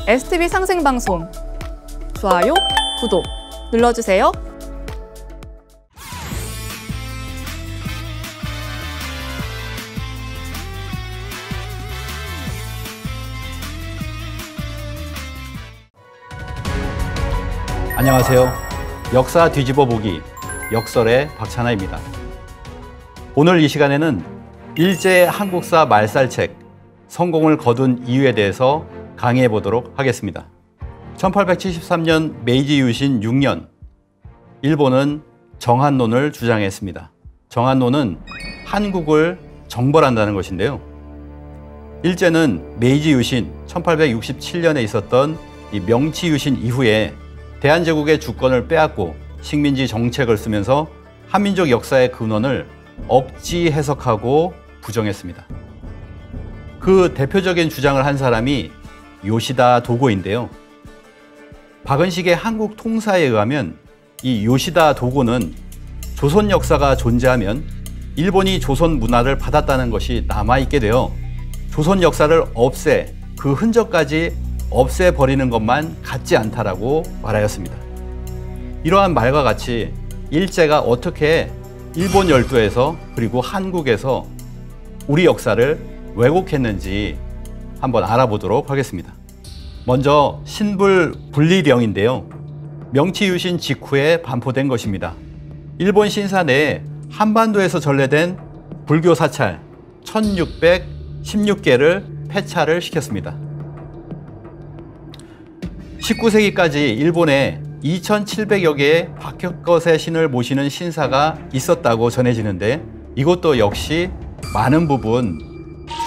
STV 상생방송 좋아요, 구독 눌러주세요. 안녕하세요. 역사 뒤집어 보기 역설의 박찬하입니다. 오늘 이 시간에는 일제 한국사 말살책 성공을 거둔 이유에 대해서 강의해 보도록 하겠습니다. 1873년 메이지 유신 6년, 일본은 정한론을 주장했습니다. 정한론은 한국을 정벌한다는 것인데요. 일제는 메이지 유신 1867년에 있었던 이 명치 유신 이후에 대한제국의 주권을 빼앗고 식민지 정책을 쓰면서 한민족 역사의 근원을 억지 해석하고 부정했습니다. 그 대표적인 주장을 한 사람이 요시다 도고인데요. 박은식의 한국 통사에 의하면 이 요시다 도고는 조선 역사가 존재하면 일본이 조선 문화를 받았다는 것이 남아있게 되어 조선 역사를 그 흔적까지 없애버리는 것만 같지 않다라고 말하였습니다. 이러한 말과 같이 일제가 어떻게 일본 열도에서 그리고 한국에서 우리 역사를 왜곡했는지 한번 알아보도록 하겠습니다. 먼저 신불분리령인데요. 명치유신 직후에 반포된 것입니다. 일본 신사 내에 한반도에서 전래된 불교 사찰 1616개를 폐차를 시켰습니다. 19세기까지 일본에 2700여 개의 박혁거세 신을 모시는 신사가 있었다고 전해지는데 이것도 역시 많은 부분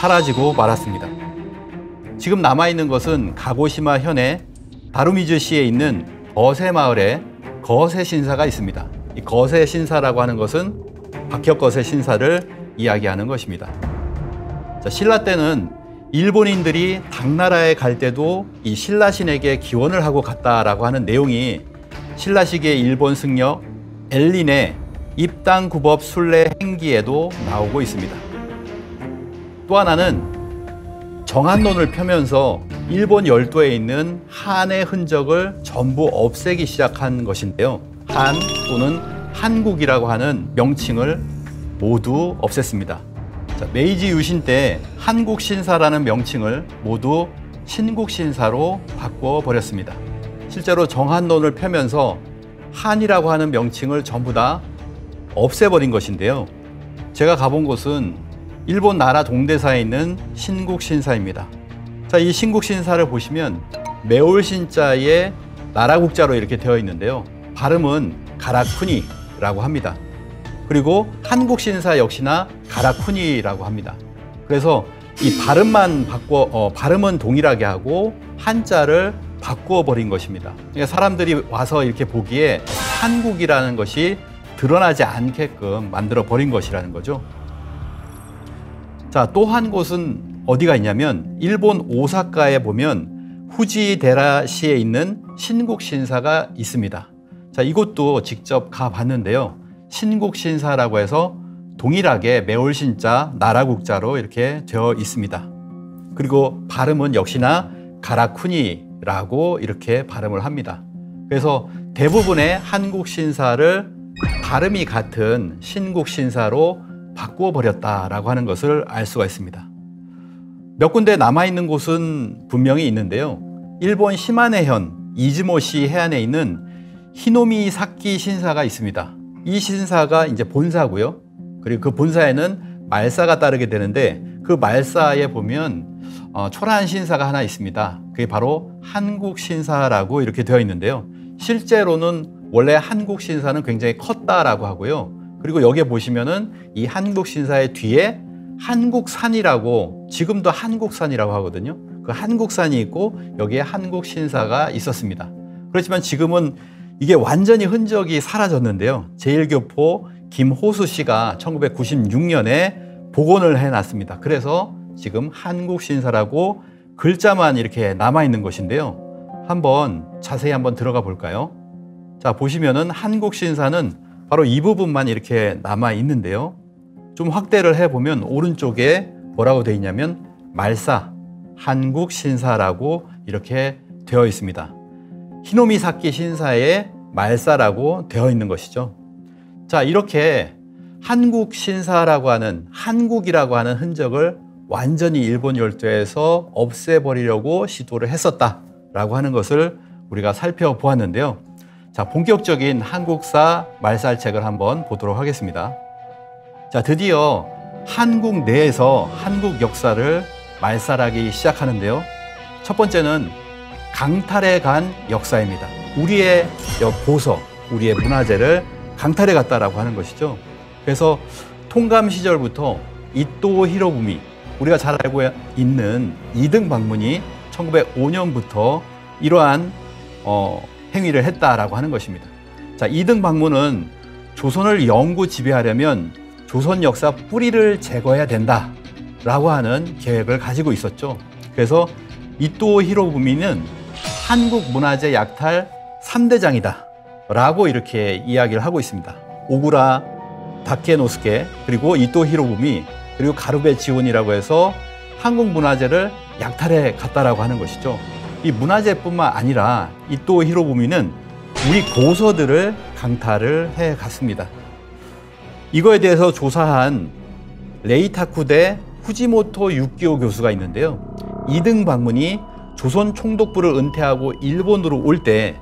사라지고 말았습니다. 지금 남아있는 것은 가고시마 현의 다루미즈시에 있는 거세 마을에 거세 신사가 있습니다. 이 거세 신사라고 하는 것은 박혁거세 신사를 이야기하는 것입니다. 자, 신라 때는 일본인들이 당나라에 갈 때도 이 신라신에게 기원을 하고 갔다라고 하는 내용이 신라시기의 일본 승려 엘린의 입당구법 순례 행기에도 나오고 있습니다. 또 하나는 정한론을 펴면서 일본 열도에 있는 한의 흔적을 전부 없애기 시작한 것인데요. 한 또는 한국이라고 하는 명칭을 모두 없앴습니다. 자, 메이지 유신 때 한국신사라는 명칭을 모두 신국신사로 바꿔버렸습니다. 실제로 정한론을 펴면서 한이라고 하는 명칭을 전부 다 없애버린 것인데요. 제가 가본 곳은 일본 나라 동대사에 있는 신국신사입니다. 자, 이 신국신사를 보시면 매올신자에 나라국자로 이렇게 되어 있는데요. 발음은 가라쿠니라고 합니다. 그리고 한국신사 역시나 가라쿠니라고 합니다. 그래서 이 발음은 동일하게 하고 한자를 바꾸어 버린 것입니다. 그러니까 사람들이 와서 이렇게 보기에 한국이라는 것이 드러나지 않게끔 만들어 버린 것이라는 거죠. 자, 또 한 곳은 어디가 있냐면 일본 오사카에 보면 후지데라시에 있는 신국신사가 있습니다. 자, 이곳도 직접 가봤는데요. 신국신사라고 해서 동일하게 매올신자, 나라국자로 이렇게 되어 있습니다. 그리고 발음은 역시나 가라쿠니라고 이렇게 발음을 합니다. 그래서 대부분의 한국신사를 발음이 같은 신국신사로 바꾸어 버렸다라고 하는 것을 알 수가 있습니다. 몇 군데 남아있는 곳은 분명히 있는데요. 일본 시마네현 이즈모시 해안에 있는 히노미 사키 신사가 있습니다. 이 신사가 이제 본사고요. 그리고 그 본사에는 말사가 따르게 되는데 그 말사에 보면 초라한 신사가 하나 있습니다. 그게 바로 한국신사라고 이렇게 되어 있는데요. 실제로는 원래 한국신사는 굉장히 컸다라고 하고요. 그리고 여기에 보시면은 이 한국신사의 뒤에 한국산이라고, 지금도 한국산이라고 하거든요. 그 한국산이 있고 여기에 한국신사가 있었습니다. 그렇지만 지금은 이게 완전히 흔적이 사라졌는데요. 제1교포 김호수 씨가 1996년에 복원을 해놨습니다. 그래서 지금 한국신사라고 글자만 이렇게 남아있는 것인데요. 자세히 한번 들어가 볼까요? 자, 보시면은 한국신사는 바로 이 부분만 이렇게 남아있는데요. 좀 확대를 해보면 오른쪽에 뭐라고 되어 있냐면 말사, 한국신사라고 이렇게 되어 있습니다. 히노미사키 신사의 말사라고 되어 있는 것이죠. 자, 이렇게 한국 신사라고 하는, 한국이라고 하는 흔적을 완전히 일본 열도에서 없애버리려고 시도를 했었다라고 하는 것을 우리가 살펴보았는데요. 자, 본격적인 한국사 말살책을 한번 보도록 하겠습니다. 자, 드디어 한국 내에서 한국 역사를 말살하기 시작하는데요. 첫 번째는 강탈해 간 역사입니다. 우리의 고서, 우리의 문화재를 강탈해 갔다라고 하는 것이죠. 그래서 통감 시절부터 이토 히로부미, 우리가 잘 알고 있는 이등 방문이 1905년부터 이러한 행위를 했다라고 하는 것입니다. 자, 이등 방문은 조선을 영구 지배하려면 조선 역사 뿌리를 제거해야 된다라고 하는 계획을 가지고 있었죠. 그래서 이토 히로부미는 한국 문화재 약탈 3대장이다 라고 이렇게 이야기를 하고 있습니다. 오구라 다케노스케, 그리고 이토 히로부미, 그리고 가루베 지온이라고 해서 한국 문화재를 약탈해 갔다라고 하는 것이죠. 이 문화재뿐만 아니라 이토 히로부미는 우리 고서들을 강탈을 해 갔습니다. 이거에 대해서 조사한 레이타쿠대 후지모토 유키오 교수가 있는데요. 이등 방문이 조선 총독부를 은퇴하고 일본으로 올 때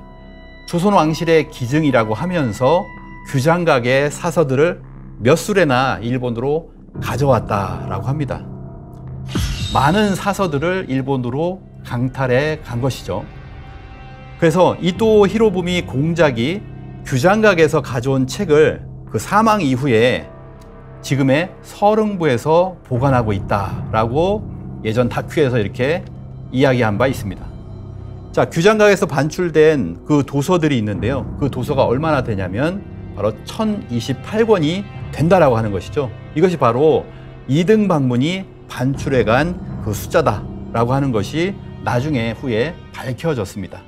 조선 왕실의 기증이라고 하면서 규장각의 사서들을 몇 수레나 일본으로 가져왔다라고 합니다. 많은 사서들을 일본으로 강탈해 간 것이죠. 그래서 이토 히로부미 공작이 규장각에서 가져온 책을 그 사망 이후에 지금의 서릉부에서 보관하고 있다라고 예전 다큐에서 이렇게 이야기한 바 있습니다. 자, 규장각에서 반출된 그 도서들이 있는데요. 그 도서가 얼마나 되냐면 바로 1028권이 된다라고 하는 것이죠. 이것이 바로 이등 방문이 반출해 간 그 숫자다라고 하는 것이 나중에 후에 밝혀졌습니다.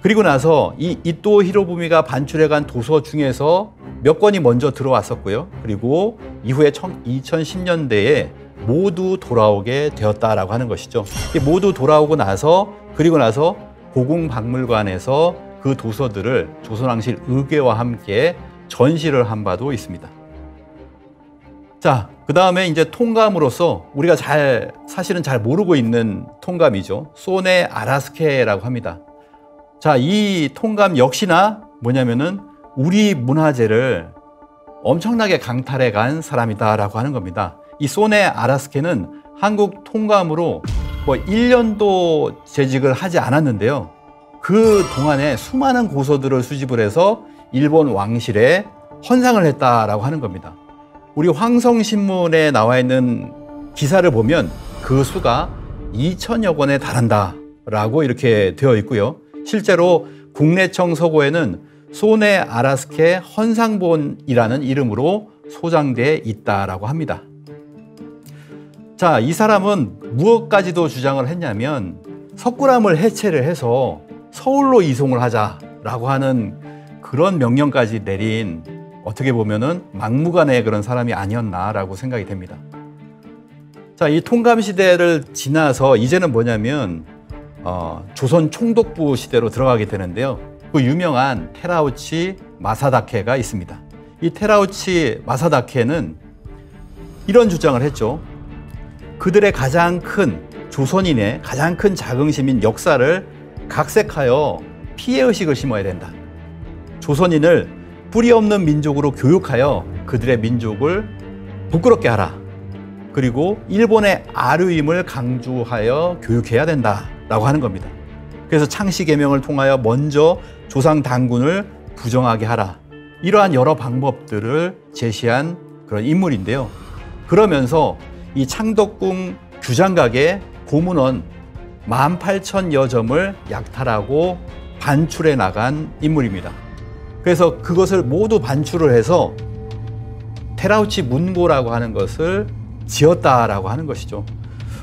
그리고 나서 이 이토 히로부미가 반출해 간 도서 중에서 몇 권이 먼저 들어왔었고요. 그리고 이후에 2010년대에 모두 돌아오게 되었다라고 하는 것이죠. 모두 돌아오고 나서, 그리고 나서 고궁박물관에서 그 도서들을 조선왕실 의궤와 함께 전시를 한 바도 있습니다. 자, 그 다음에 이제 통감으로서 우리가 사실은 잘 모르고 있는 통감이죠. 소네 아라스케라고 합니다. 자, 이 통감 역시나 뭐냐면은 우리 문화재를 엄청나게 강탈해 간 사람이다라고 하는 겁니다. 이 소네 아라스케는 한국 통감으로 뭐 1년도 재직을 하지 않았는데요. 그 동안에 수많은 고서들을 수집을 해서 일본 왕실에 헌상을 했다라고 하는 겁니다. 우리 황성신문에 나와 있는 기사를 보면 그 수가 2천여 권에 달한다라고 이렇게 되어 있고요. 실제로 국내청 서고에는 소네 아라스케 헌상본이라는 이름으로 소장돼 있다라고 합니다. 자, 이 사람은 무엇까지도 주장을 했냐면 석굴암을 해체를 해서 서울로 이송을 하자라고 하는 그런 명령까지 내린, 어떻게 보면은 막무가내의 그런 사람이 아니었나라고 생각이 됩니다. 자, 이 통감 시대를 지나서 이제는 뭐냐면 조선 총독부 시대로 들어가게 되는데요. 그 유명한 테라우치 마사다케가 있습니다. 이 테라우치 마사다케는 이런 주장을 했죠. 그들의 가장 큰 조선인의 가장 큰 자긍심인 역사를 각색하여 피해의식을 심어야 된다. 조선인을 뿌리 없는 민족으로 교육하여 그들의 민족을 부끄럽게 하라. 그리고 일본의 아류임을 강조하여 교육해야 된다라고 하는 겁니다. 그래서 창씨개명을 통하여 먼저 조상 당군을 부정하게 하라. 이러한 여러 방법들을 제시한 그런 인물인데요. 그러면서 이 창덕궁 규장각의 고문원 18,000여 점을 약탈하고 반출해 나간 인물입니다. 그래서 그것을 모두 반출을 해서 테라우치 문고라고 하는 것을 지었다라고 하는 것이죠.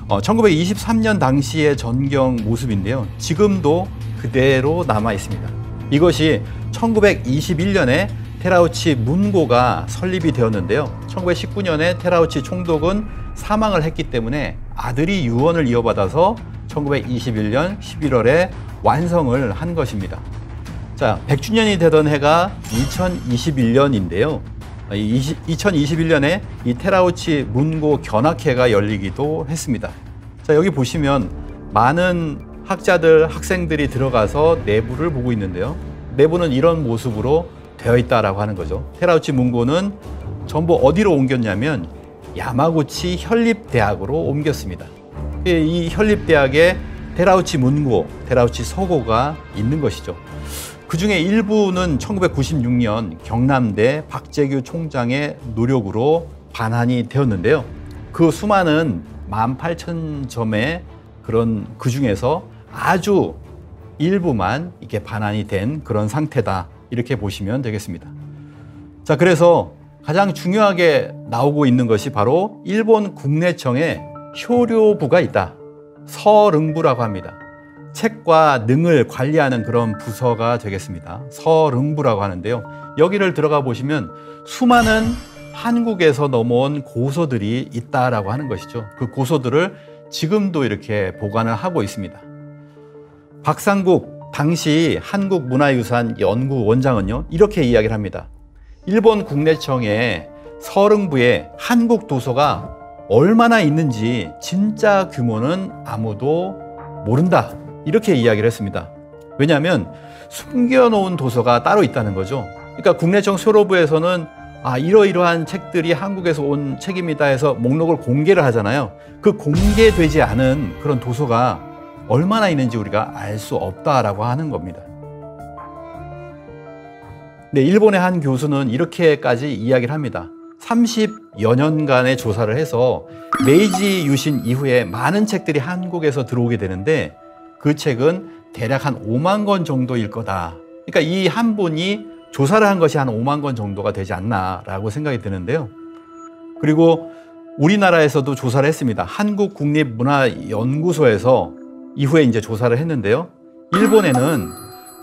1923년 당시의 전경 모습인데요. 지금도 그대로 남아 있습니다. 이것이 1921년에 테라우치 문고가 설립이 되었는데요. 1919년에 테라우치 총독은 사망을 했기 때문에 아들이 유언을 이어받아서 1921년 11월에 완성을 한 것입니다. 자, 100주년이 되던 해가 2021년인데요. 2021년에 이 테라우치 문고 견학회가 열리기도 했습니다. 자, 여기 보시면 많은 학자들, 학생들이 들어가서 내부를 보고 있는데요. 내부는 이런 모습으로 되어 있다라고 하는 거죠. 테라우치 문고는 전부 어디로 옮겼냐면 야마구치 현립대학으로 옮겼습니다. 이 현립대학에 테라우치 문고, 테라우치 서고가 있는 것이죠. 그 중에 일부는 1996년 경남대 박재규 총장의 노력으로 반환이 되었는데요. 그 수많은 18,000점의 그런 그 중에서 아주 일부만 이렇게 반환이 된 그런 상태다. 이렇게 보시면 되겠습니다. 자, 그래서 가장 중요하게 나오고 있는 것이 바로 일본 국내청에 효료부가 있다. 서릉부라고 합니다. 책과 능을 관리하는 그런 부서가 되겠습니다. 서릉부라고 하는데요. 여기를 들어가 보시면 수많은 한국에서 넘어온 고서들이 있다라고 하는 것이죠. 그 고서들을 지금도 이렇게 보관을 하고 있습니다. 박상국 당시 한국문화유산 연구원장은요, 이렇게 이야기를 합니다. 일본 국내청의 서릉부에 한국 도서가 얼마나 있는지 진짜 규모는 아무도 모른다. 이렇게 이야기를 했습니다. 왜냐하면 숨겨놓은 도서가 따로 있다는 거죠. 그러니까 국내청 서로부에서는 이러이러한 책들이 한국에서 온 책입니다 해서 목록을 공개를 하잖아요. 그 공개되지 않은 그런 도서가 얼마나 있는지 우리가 알 수 없다라고 하는 겁니다. 네, 일본의 한 교수는 이렇게까지 이야기를 합니다. 30여 년간의 조사를 해서 메이지 유신 이후에 많은 책들이 한국에서 들어오게 되는데 그 책은 대략 한 5만 권 정도일 거다. 그러니까 이 한 분이 조사를 한 것이 한 5만 권 정도가 되지 않나라고 생각이 드는데요. 그리고 우리나라에서도 조사를 했습니다. 한국국립문화연구소에서 이후에 이제 조사를 했는데요. 일본에는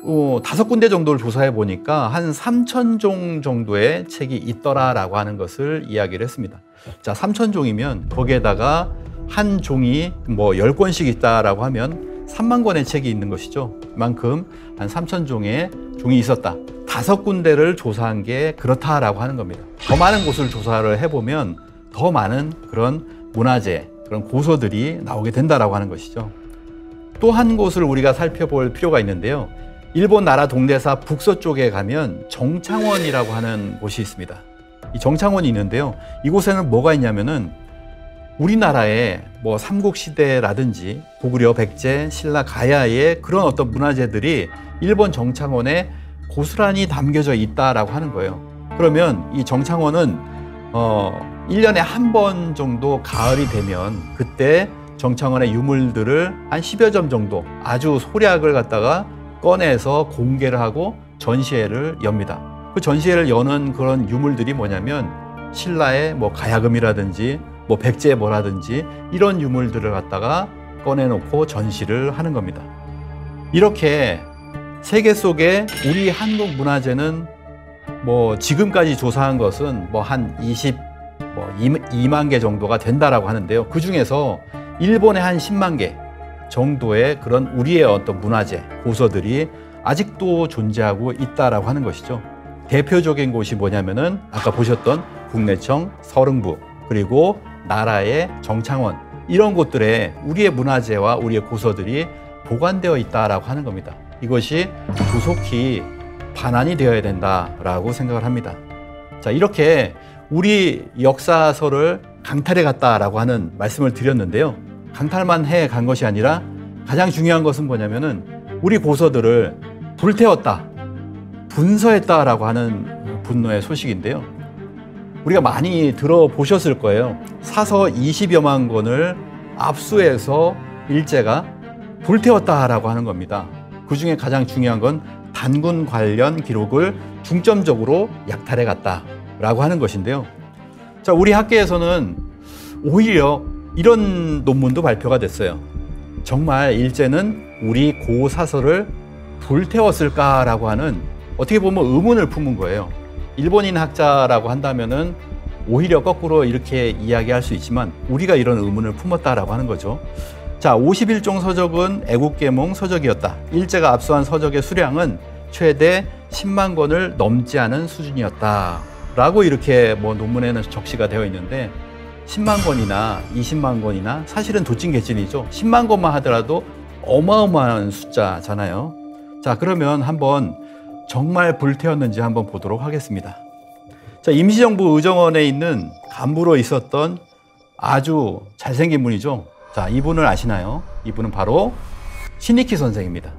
5군데 정도를 조사해 보니까 한 3,000종 정도의 책이 있더라라고 하는 것을 이야기를 했습니다. 자, 3,000종이면 거기에다가 한 종이 뭐 10권씩 있다라고 하면 3만 권의 책이 있는 것이죠. 그만큼 한 3,000종의 종이 있었다. 5군데를 조사한 게 그렇다라고 하는 겁니다. 더 많은 곳을 조사를 해보면 더 많은 그런 문화재, 그런 고서들이 나오게 된다라고 하는 것이죠. 또 한 곳을 우리가 살펴볼 필요가 있는데요. 일본 나라 동대사 북서쪽에 가면 정창원이라고 하는 곳이 있습니다. 이 정창원이 있는데요. 이곳에는 뭐가 있냐면은 우리나라의 뭐 삼국시대라든지 고구려, 백제, 신라, 가야의 그런 어떤 문화재들이 일본 정창원에 고스란히 담겨져 있다라고 하는 거예요. 그러면 이 정창원은 1년에 한 번 정도 가을이 되면 그때 정창원의 유물들을 한 10여 점 정도 아주 소략을 갖다가 꺼내서 공개를 하고 전시회를 엽니다. 그 전시회를 여는 그런 유물들이 뭐냐면 신라의 뭐 가야금이라든지 뭐 백제의 뭐라든지 이런 유물들을 갖다가 꺼내놓고 전시를 하는 겁니다. 이렇게 세계 속에 우리 한국 문화재는 뭐 지금까지 조사한 것은 뭐 한 2만 개 정도가 된다라고 하는데요. 그 중에서 일본의 한 10만 개 정도의 그런 우리의 어떤 문화재, 고서들이 아직도 존재하고 있다라고 하는 것이죠. 대표적인 곳이 뭐냐면은 아까 보셨던 국내청 서릉부, 그리고 나라의 정창원, 이런 곳들에 우리의 문화재와 우리의 고서들이 보관되어 있다라고 하는 겁니다. 이것이 조속히 반환이 되어야 된다라고 생각을 합니다. 자, 이렇게 우리 역사서를 강탈해 갔다라고 하는 말씀을 드렸는데요. 강탈만 해 간 것이 아니라 가장 중요한 것은 뭐냐면은 우리 고서들을 불태웠다, 분서했다라고 하는 분노의 소식인데요. 우리가 많이 들어보셨을 거예요. 사서 20여만 권을 압수해서 일제가 불태웠다라고 하는 겁니다. 그 중에 가장 중요한 건 단군 관련 기록을 중점적으로 약탈해 갔다라고 하는 것인데요. 자, 우리 학계에서는 오히려 이런 논문도 발표가 됐어요. 정말 일제는 우리 고사서를 불태웠을까라고 하는, 어떻게 보면 의문을 품은 거예요. 일본인 학자라고 한다면은 오히려 거꾸로 이렇게 이야기할 수 있지만 우리가 이런 의문을 품었다라고 하는 거죠. 자, 51종 서적은 애국계몽 서적이었다. 일제가 압수한 서적의 수량은 최대 10만 권을 넘지 않은 수준이었다. 라고 이렇게 뭐 논문에는 적시가 되어 있는데 10만 권이나 20만 권이나 사실은 도찐개찐이죠. 10만 권만 하더라도 어마어마한 숫자잖아요. 자, 그러면 한번 정말 불태웠는지 한번 보도록 하겠습니다. 자, 임시정부 의정원에 있는 간부로 있었던 아주 잘생긴 분이죠. 자, 이분을 아시나요? 이분은 바로 신익희 선생입니다.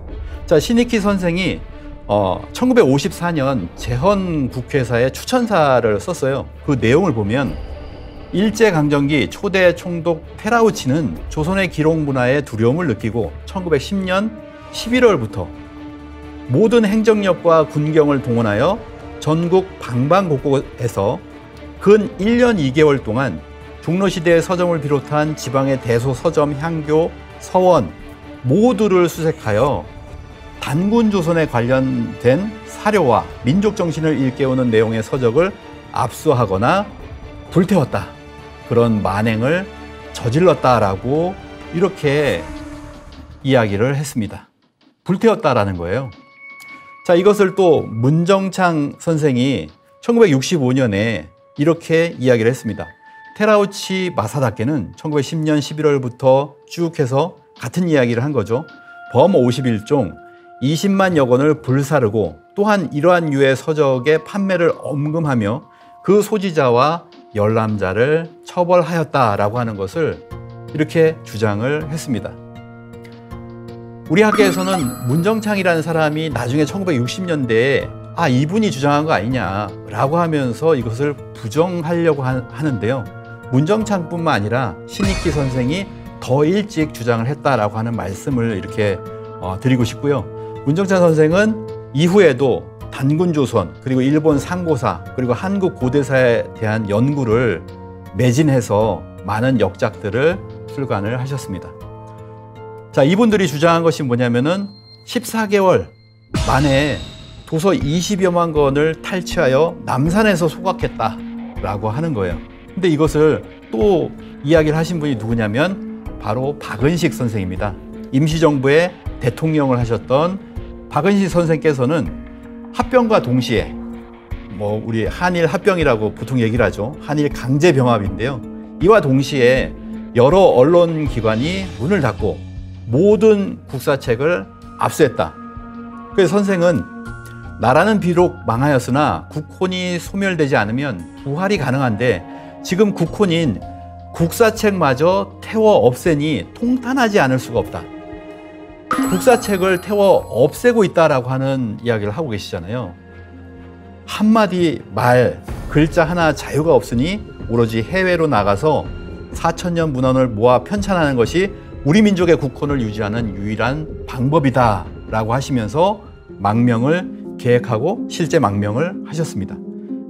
자, 신익희 선생이 1954년 재헌국회사에 추천사를 썼어요. 그 내용을 보면 일제강점기 초대 총독 테라우치는 조선의 기록문화에 두려움을 느끼고 1910년 11월부터 모든 행정력과 군경을 동원하여 전국 방방곡곡에서 근 1년 2개월 동안 종로시대의 서점을 비롯한 지방의 대소 서점, 향교, 서원 모두를 수색하여 단군조선에 관련된 사료와 민족정신을 일깨우는 내용의 서적을 압수하거나 불태웠다. 그런 만행을 저질렀다라고 이렇게 이야기를 했습니다. 불태웠다라는 거예요. 자, 이것을 또 문정창 선생이 1965년에 이렇게 이야기를 했습니다. 테라우치 마사다케는 1910년 11월부터 쭉 해서 같은 이야기를 한 거죠. 범 51종 20만여 권을 불사르고 또한 이러한 유의 서적의 판매를 엄금하며 그 소지자와 열람자를 처벌하였다라고 하는 것을 이렇게 주장을 했습니다. 우리 학계에서는 문정창이라는 사람이 나중에 1960년대에 이분이 주장한 거 아니냐라고 하면서 이것을 부정하려고 하는데요. 문정창뿐만 아니라 신익희 선생이 더 일찍 주장을 했다라고 하는 말씀을 이렇게 드리고 싶고요. 문정창 선생은 이후에도 단군조선 그리고 일본 상고사 그리고 한국 고대사에 대한 연구를 매진해서 많은 역작들을 출간을 하셨습니다. 자, 이분들이 주장한 것이 뭐냐면은 14개월 만에 도서 20여만 권을 탈취하여 남산에서 소각했다라고 하는 거예요. 근데 이것을 또 이야기를 하신 분이 누구냐면 바로 박은식 선생입니다. 임시정부의 대통령을 하셨던 박은식 선생께서는 합병과 동시에 우리 한일 합병이라고 보통 얘기를 하죠. 한일 강제병합인데요. 이와 동시에 여러 언론기관이 문을 닫고 모든 국사책을 압수했다. 그래서 선생은 나라는 비록 망하였으나 국혼이 소멸되지 않으면 부활이 가능한데 지금 국혼인 국사책마저 태워 없애니 통탄하지 않을 수가 없다. 국사책을 태워 없애고 있다라고 하는 이야기를 하고 계시잖아요. 한마디 말, 글자 하나 자유가 없으니 오로지 해외로 나가서 4,000년 문헌을 모아 편찬하는 것이 우리 민족의 국혼을 유지하는 유일한 방법이다라고 하시면서 망명을 계획하고 실제 망명을 하셨습니다.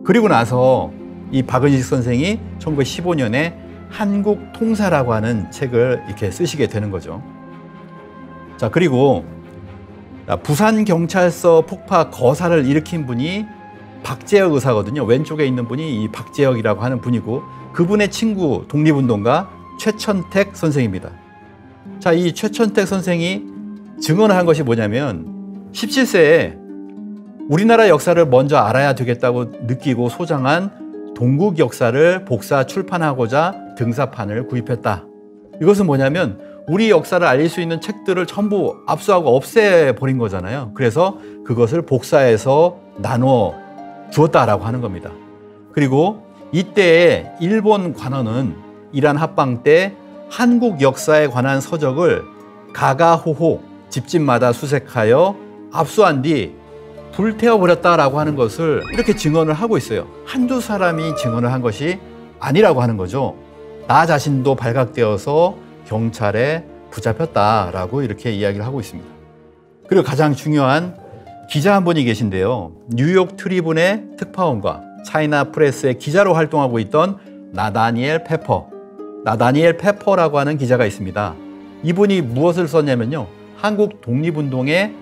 그리고 나서 이 박은식 선생이 1915년에 한국통사라고 하는 책을 이렇게 쓰시게 되는 거죠. 자, 그리고 부산경찰서 폭파 거사를 일으킨 분이 박재혁 의사거든요. 왼쪽에 있는 분이 이 박재혁이라고 하는 분이고 그분의 친구 독립운동가 최천택 선생입니다. 자, 이 최천택 선생이 증언을 한 것이 뭐냐면 17세에 우리나라 역사를 먼저 알아야 되겠다고 느끼고 소장한 동국 역사를 복사 출판하고자 등사판을 구입했다. 이것은 뭐냐면 우리 역사를 알릴 수 있는 책들을 전부 압수하고 없애버린 거잖아요. 그래서 그것을 복사해서 나눠 주었다라고 하는 겁니다. 그리고 이때의 일본 관원은 이란 합방 때 한국 역사에 관한 서적을 가가호호 집집마다 수색하여 압수한 뒤 불태워버렸다라고 하는 것을 이렇게 증언을 하고 있어요. 한두 사람이 증언을 한 것이 아니라고 하는 거죠. 나 자신도 발각되어서 경찰에 붙잡혔다라고 이렇게 이야기를 하고 있습니다. 그리고 가장 중요한 기자 한 분이 계신데요. 뉴욕 트리뷴의 특파원과 차이나 프레스의 기자로 활동하고 있던 나다니엘 페퍼라고 하는 기자가 있습니다. 이분이 무엇을 썼냐면요. 한국 독립운동의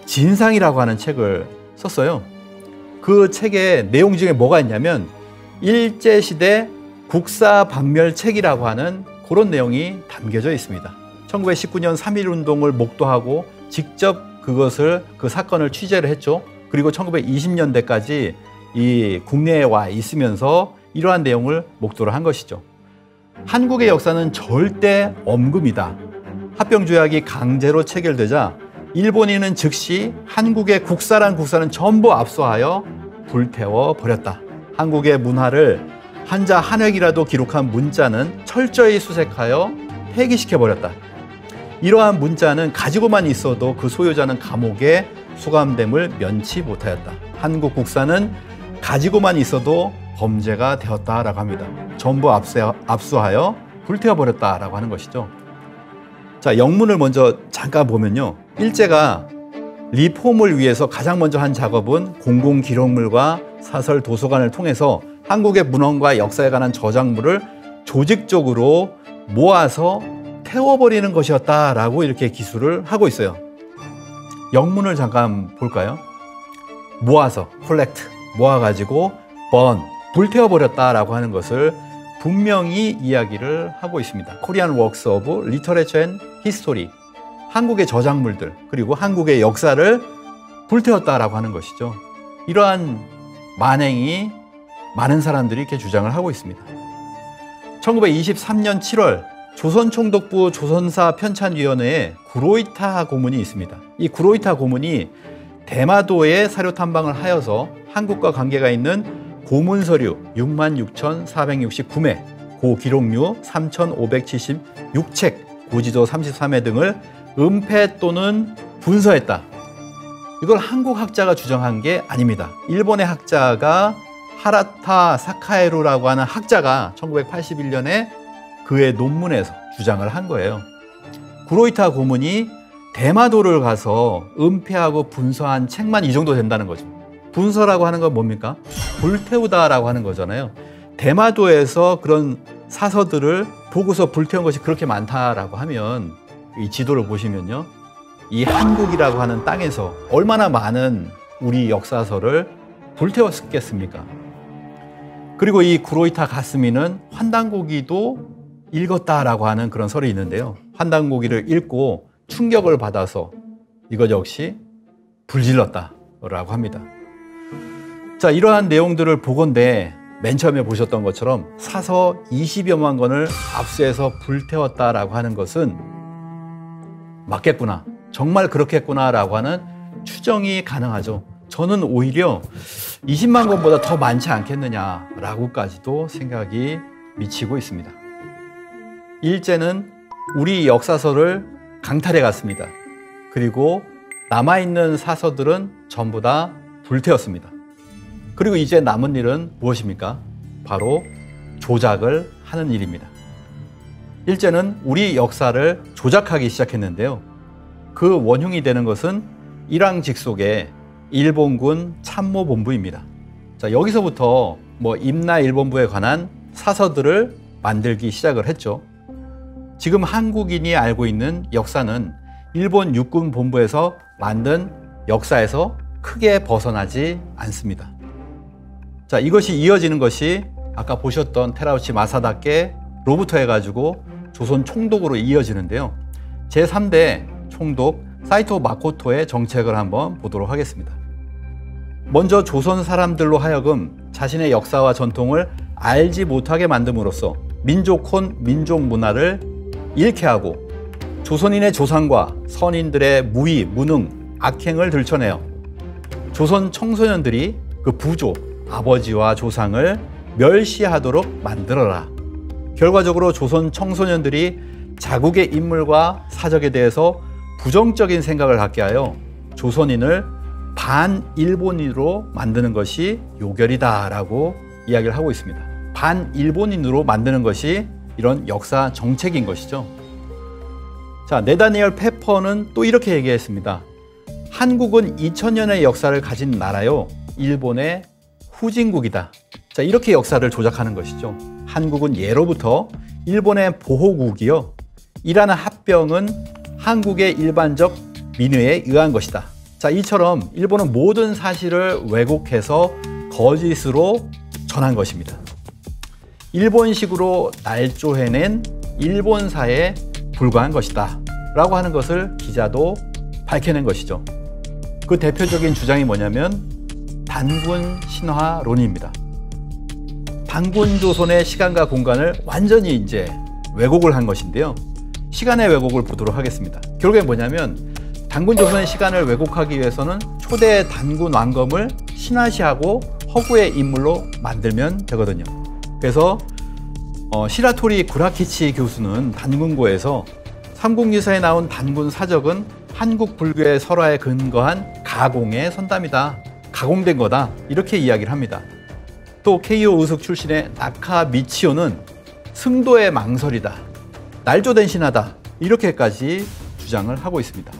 진상이라고 하는 책을 썼어요. 그 책의 내용 중에 뭐가 있냐면 일제시대 국사박멸책이라고 하는 그런 내용이 담겨져 있습니다. 1919년 3.1운동을 목도하고 직접 그 사건을 취재를 했죠. 그리고 1920년대까지 이 국내에 와 있으면서 이러한 내용을 목도를 한 것이죠. 한국의 역사는 절대 엄금이다. 합병조약이 강제로 체결되자 일본인은 즉시 한국의 국사란 국사는 전부 압수하여 불태워 버렸다. 한국의 문화를 한자 한획이라도 기록한 문자는 철저히 수색하여 폐기시켜 버렸다. 이러한 문자는 가지고만 있어도 그 소유자는 감옥에 수감됨을 면치 못하였다. 한국 국사는 가지고만 있어도 범죄가 되었다라고 합니다. 전부 압수하여 불태워버렸다라고 하는 것이죠. 자, 영문을 먼저 잠깐 보면요. 일제가 리폼을 위해서 가장 먼저 한 작업은 공공기록물과 사설 도서관을 통해서 한국의 문헌과 역사에 관한 저작물을 조직적으로 모아서 태워버리는 것이었다라고 이렇게 기술을 하고 있어요. 영문을 잠깐 볼까요? 모아서, collect, 모아가지고 burn, 불태워버렸다라고 하는 것을 분명히 이야기를 하고 있습니다. Korean Works of Literature and History, 한국의 저작물들 그리고 한국의 역사를 불태웠다라고 하는 것이죠. 이러한 만행이 많은 사람들이 이렇게 주장을 하고 있습니다. 1923년 7월 조선총독부 조선사 편찬위원회에 구로이타 고문이 있습니다. 이 구로이타 고문이 대마도에 사료 탐방을 하여서 한국과 관계가 있는 고문서류 66,469매, 고기록류 3,576책, 고지도 33회 등을 은폐 또는 분서했다. 이걸 한국 학자가 주장한 게 아닙니다. 일본의 학자가 하라타 사카에루라고 하는 학자가 1981년에 그의 논문에서 주장을 한 거예요. 구로이타 고문이 대마도를 가서 은폐하고 분서한 책만 이 정도 된다는 거죠. 분서라고 하는 건 뭡니까? 불태우다라고 하는 거잖아요. 대마도에서 그런 사서들을 보고서 불태운 것이 그렇게 많다라고 하면 이 지도를 보시면요. 이 한국이라고 하는 땅에서 얼마나 많은 우리 역사서를 불태웠겠습니까? 그리고 이 구로이타 가스미는 환단고기도 읽었다라고 하는 그런 설이 있는데요. 환단고기를 읽고 충격을 받아서 이것 역시 불질렀다라고 합니다. 자, 이러한 내용들을 보건대 맨 처음에 보셨던 것처럼 사서 20여만 권을 압수해서 불태웠다라고 하는 것은 맞겠구나, 정말 그렇겠구나라고 하는 추정이 가능하죠. 저는 오히려 20만 권보다 더 많지 않겠느냐라고까지도 생각이 미치고 있습니다. 일제는 우리 역사서를 강탈해 갔습니다. 그리고 남아있는 사서들은 전부 다 불태웠습니다. 그리고 이제 남은 일은 무엇입니까? 바로 조작을 하는 일입니다. 일제는 우리 역사를 조작하기 시작했는데요. 그 원흉이 되는 것은 일왕 직속의 일본군 참모본부입니다. 자, 여기서부터 임나 일본부에 관한 사서들을 만들기 시작을 했죠. 지금 한국인이 알고 있는 역사는 일본 육군 본부에서 만든 역사에서 크게 벗어나지 않습니다. 자, 이것이 이어지는 것이 아까 보셨던 테라우치 마사다케로부터 해가지고 조선 총독으로 이어지는데요. 제3대 총독 사이토 마코토의 정책을 한번 보도록 하겠습니다. 먼저 조선 사람들로 하여금 자신의 역사와 전통을 알지 못하게 만듦으로써 민족혼 민족 문화를 잃게 하고 조선인의 조상과 선인들의 무위, 무능, 악행을 들춰내어 조선 청소년들이 그 부조, 아버지와 조상을 멸시하도록 만들어라. 결과적으로 조선 청소년들이 자국의 인물과 사적에 대해서 부정적인 생각을 갖게 하여 조선인을 반일본인으로 만드는 것이 요결이다라고 이야기를 하고 있습니다. 반일본인으로 만드는 것이 이런 역사 정책인 것이죠. 자, 네다니엘 페퍼는 또 이렇게 얘기했습니다. 한국은 2000년의 역사를 가진 나라요, 일본의 후진국이다. 자, 이렇게 역사를 조작하는 것이죠. 한국은 예로부터 일본의 보호국이요, 이라는 합병은 한국의 일반적 민의에 의한 것이다. 자, 이처럼 일본은 모든 사실을 왜곡해서 거짓으로 전한 것입니다. 일본식으로 날조해낸 일본사의 불과한 것이다 라고 하는 것을 기자도 밝혀낸 것이죠. 그 대표적인 주장이 뭐냐면 단군 신화론입니다. 단군 조선의 시간과 공간을 완전히 이제 왜곡을 한 것인데요. 시간의 왜곡을 보도록 하겠습니다. 결국에 뭐냐면 단군 조선의 시간을 왜곡하기 위해서는 초대 단군 왕검을 신화시하고 허구의 인물로 만들면 되거든요. 그래서 시라토리 구라키치 교수는 단군고에서 삼국유사에 나온 단군 사적은 한국 불교의 설화에 근거한 가공의 선담이다. 가공된 거다. 이렇게 이야기를 합니다. 또 케이오 의숙 출신의 나카 미치오는 승도의 망설이다. 날조된 신화다. 이렇게까지 주장을 하고 있습니다.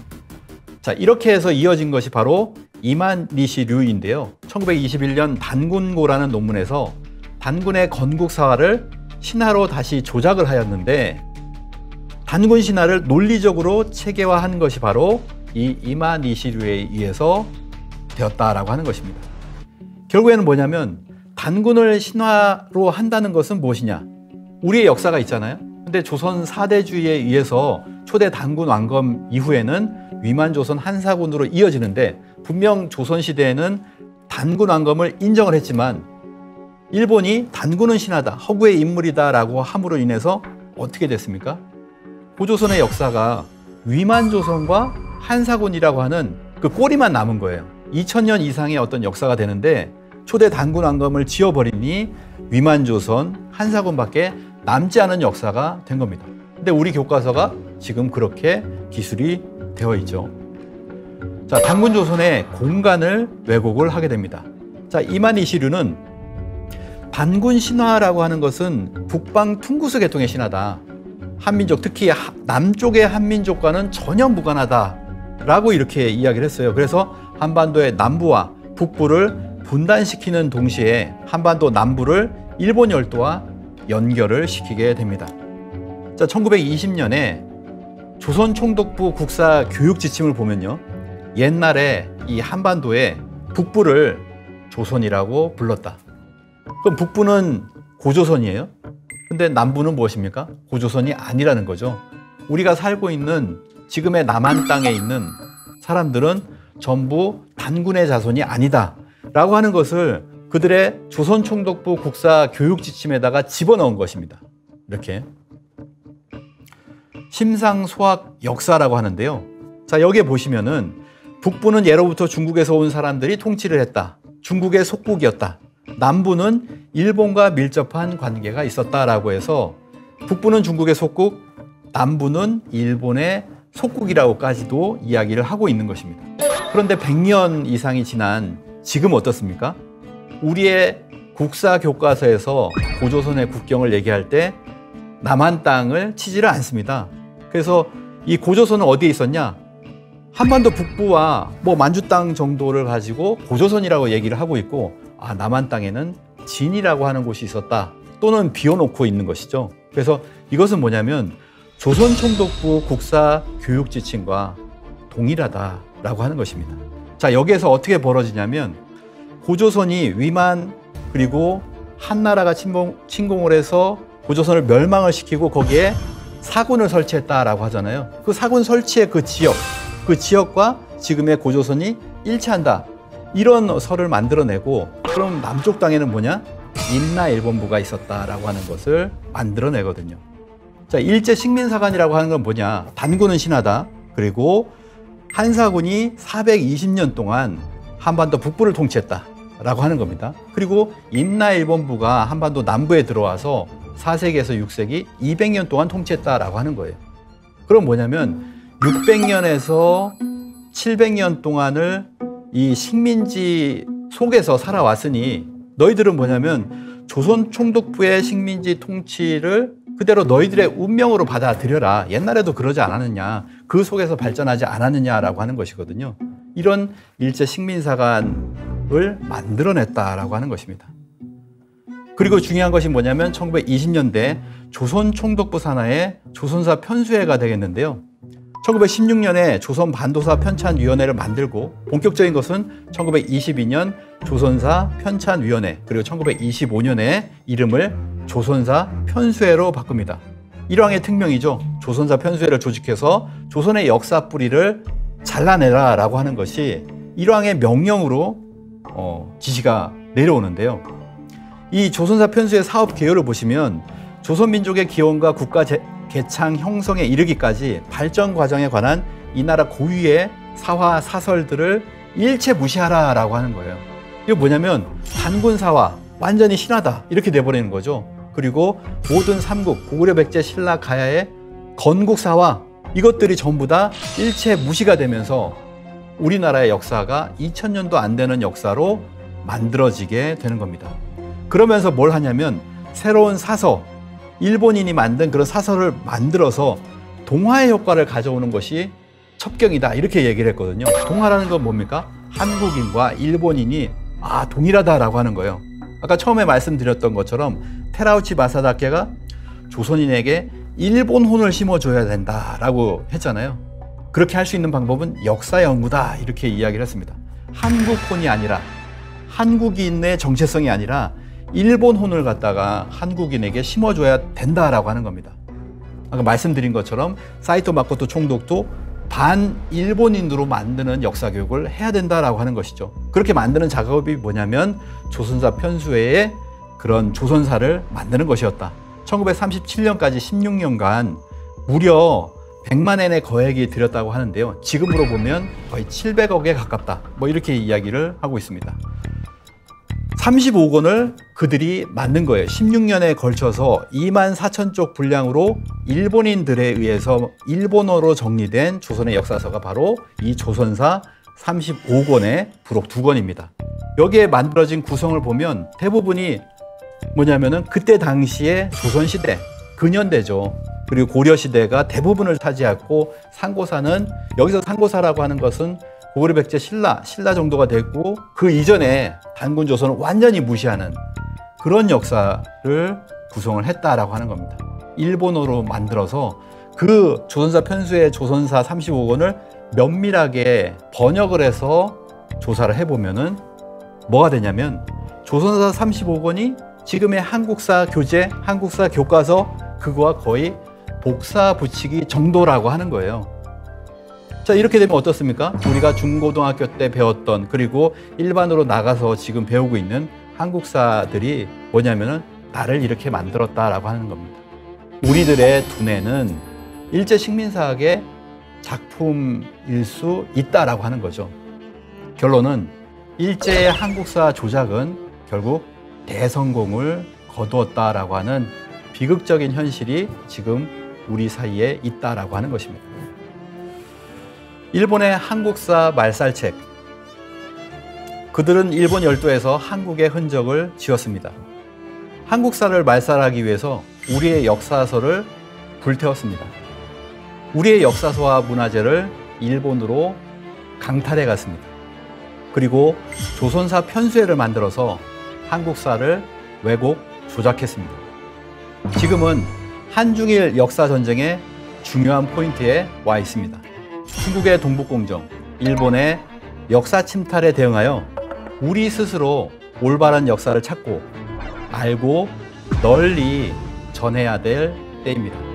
자, 이렇게 해서 이어진 것이 바로 이만리시류인데요. 1921년 단군고라는 논문에서 단군의 건국사화를 신화로 다시 조작을 하였는데 단군 신화를 논리적으로 체계화한 것이 바로 이 이만리시류에 의해서 되었다라고 하는 것입니다. 결국에는 뭐냐면 단군을 신화로 한다는 것은 무엇이냐? 우리의 역사가 있잖아요. 근데 조선 4대주의에 의해서 초대 단군 왕검 이후에는 위만조선 한사군으로 이어지는데 분명 조선시대에는 단군 왕검을 인정을 했지만 일본이 단군은 신하다, 허구의 인물이다 라고 함으로 인해서 어떻게 됐습니까? 고조선의 역사가 위만조선과 한사군이라고 하는 그 꼬리만 남은 거예요. 2000년 이상의 어떤 역사가 되는데 초대 단군 왕검을 지어버리니 위만조선, 한사군밖에 남지 않은 역사가 된 겁니다. 근데 우리 교과서가 지금 그렇게 기술이 되어 있죠. 자, 단군조선의 공간을 왜곡을 하게 됩니다. 자, 이만리시류는 단군 신화라고 하는 것은 북방 퉁구스 계통의 신화다. 한민족, 특히 남쪽의 한민족과는 전혀 무관하다라고 이렇게 이야기를 했어요. 그래서 한반도의 남부와 북부를 분단시키는 동시에 한반도 남부를 일본 열도와 연결을 시키게 됩니다. 자, 1920년에 조선총독부 국사 교육 지침을 보면요. 옛날에 이 한반도의 북부를 조선이라고 불렀다. 그럼 북부는 고조선이에요? 근데 남부는 무엇입니까? 고조선이 아니라는 거죠. 우리가 살고 있는 지금의 남한 땅에 있는 사람들은 전부 단군의 자손이 아니다 라고 하는 것을 그들의 조선총독부 국사 교육 지침에다가 집어넣은 것입니다. 이렇게 심상소학 역사라고 하는데요. 자, 여기에 보시면은 북부는 예로부터 중국에서 온 사람들이 통치를 했다. 중국의 속국이었다. 남부는 일본과 밀접한 관계가 있었다라고 해서 북부는 중국의 속국, 남부는 일본의 속국이라고까지도 이야기를 하고 있는 것입니다. 그런데 100년 이상이 지난 지금 어떻습니까? 우리의 국사 교과서에서 고조선의 국경을 얘기할 때 남한 땅을 치지를 않습니다. 그래서 이 고조선은 어디에 있었냐? 한반도 북부와 만주 땅 정도를 가지고 고조선이라고 얘기를 하고 있고, 남한 땅에는 진이라고 하는 곳이 있었다 또는 비워놓고 있는 것이죠. 그래서 이것은 뭐냐면 조선총독부 국사 교육 지침과 동일하다라고 하는 것입니다. 자, 여기에서 어떻게 벌어지냐면 고조선이 위만 그리고 한나라가 침공을 해서 고조선을 멸망을 시키고 거기에 사군을 설치했다라고 하잖아요. 그 사군 설치의 그 지역과 지금의 고조선이 일치한다. 이런 설을 만들어내고, 그럼 남쪽 땅에는 뭐냐? 임나일본부가 있었다라고 하는 것을 만들어내거든요. 자, 일제 식민사관이라고 하는 건 뭐냐? 단군은 신하다. 그리고 한사군이 420년 동안 한반도 북부를 통치했다라고 하는 겁니다. 그리고 임나일본부가 한반도 남부에 들어와서 4세기에서 6세기 200년 동안 통치했다라고 하는 거예요. 그럼 뭐냐면 600년에서 700년 동안을 이 식민지 속에서 살아왔으니 너희들은 뭐냐면 조선 총독부의 식민지 통치를 그대로 너희들의 운명으로 받아들여라. 옛날에도 그러지 않았느냐. 그 속에서 발전하지 않았느냐라고 하는 것이거든요. 이런 일제 식민사관을 만들어냈다라고 하는 것입니다. 그리고 중요한 것이 뭐냐면 1920년대 조선 총독부 산하에 조선사 편수회가 되겠는데요. 1916년에 조선 반도사 편찬위원회를 만들고 본격적인 것은 1922년 조선사 편찬위원회, 그리고 1925년에 이름을 조선사 편수회로 바꿉니다. 일왕의 특명이죠. 조선사 편수회를 조직해서 조선의 역사 뿌리를 잘라내라 라고 하는 것이 일왕의 명령으로 지시가 내려오는데요. 이 조선사 편수회 사업 개요를 보시면 조선민족의 기원과 국가 개창 형성에 이르기까지 발전 과정에 관한 이 나라 고유의 사화 사설들을 일체 무시하라 라고 하는 거예요. 이게 뭐냐면 단군사화 완전히 신화다 이렇게 돼버리는 거죠. 그리고 모든 삼국 고구려 백제 신라 가야의 건국사화 이것들이 전부 다 일체 무시가 되면서 우리나라의 역사가 2000년도 안 되는 역사로 만들어지게 되는 겁니다. 그러면서 뭘 하냐면 새로운 사서, 일본인이 만든 그런 사설을 만들어서 동화의 효과를 가져오는 것이 첩경이다 이렇게 얘기를 했거든요. 동화라는 건 뭡니까? 한국인과 일본인이 동일하다라고 하는 거예요. 아까 처음에 말씀드렸던 것처럼 테라우치 마사다케가 조선인에게 일본혼을 심어줘야 된다라고 했잖아요. 그렇게 할 수 있는 방법은 역사 연구다 이렇게 이야기를 했습니다. 한국혼이 아니라 한국인의 정체성이 아니라 일본혼을 갖다가 한국인에게 심어줘야 된다라고 하는 겁니다. 아까 말씀드린 것처럼 사이토 마코토 총독도 반일본인으로 만드는 역사 교육을 해야 된다라고 하는 것이죠. 그렇게 만드는 작업이 뭐냐면 조선사 편수회의 그런 조선사를 만드는 것이었다. 1937년까지 16년간 무려 100만 엔의 거액이 들였다고 하는데요. 지금으로 보면 거의 700억에 가깝다. 뭐 이렇게 이야기를 하고 있습니다. 35권을 그들이 만든 거예요. 16년에 걸쳐서 24,000쪽 분량으로 일본인들에 의해서 일본어로 정리된 조선의 역사서가 바로 이 조선사 35권의 부록 2권입니다. 여기에 만들어진 구성을 보면 대부분이 뭐냐면은 그때 당시에 조선시대, 근현대죠. 그리고 고려시대가 대부분을 차지했고 상고사는 여기서 상고사라고 하는 것은 고구려 백제 신라 정도가 됐고 그 이전에 단군 조선을 완전히 무시하는 그런 역사를 구성을 했다라고 하는 겁니다. 일본어로 만들어서 그 조선사 편수의 조선사 35권을 면밀하게 번역을 해서 조사를 해보면은 뭐가 되냐면 조선사 35권이 지금의 한국사 교재, 한국사 교과서 그거와 거의 복사 붙이기 정도라고 하는 거예요. 자, 이렇게 되면 어떻습니까? 우리가 중고등학교 때 배웠던 그리고 일반으로 나가서 지금 배우고 있는 한국사들이 뭐냐면은 나를 이렇게 만들었다라고 하는 겁니다. 우리들의 두뇌는 일제 식민사학의 작품일 수 있다라고 하는 거죠. 결론은 일제의 한국사 조작은 결국 대성공을 거두었다라고 하는 비극적인 현실이 지금 우리 사이에 있다라고 하는 것입니다. 일본의 한국사 말살책. 그들은 일본 열도에서 한국의 흔적을 지었습니다. 한국사를 말살하기 위해서 우리의 역사서를 불태웠습니다. 우리의 역사서와 문화재를 일본으로 강탈해 갔습니다. 그리고 조선사 편수회를 만들어서 한국사를 왜곡, 조작했습니다. 지금은 한중일 역사전쟁의 중요한 포인트에 와 있습니다. 중국의 동북공정, 일본의 역사 침탈에 대응하여 우리 스스로 올바른 역사를 찾고 알고 널리 전해야 될 때입니다.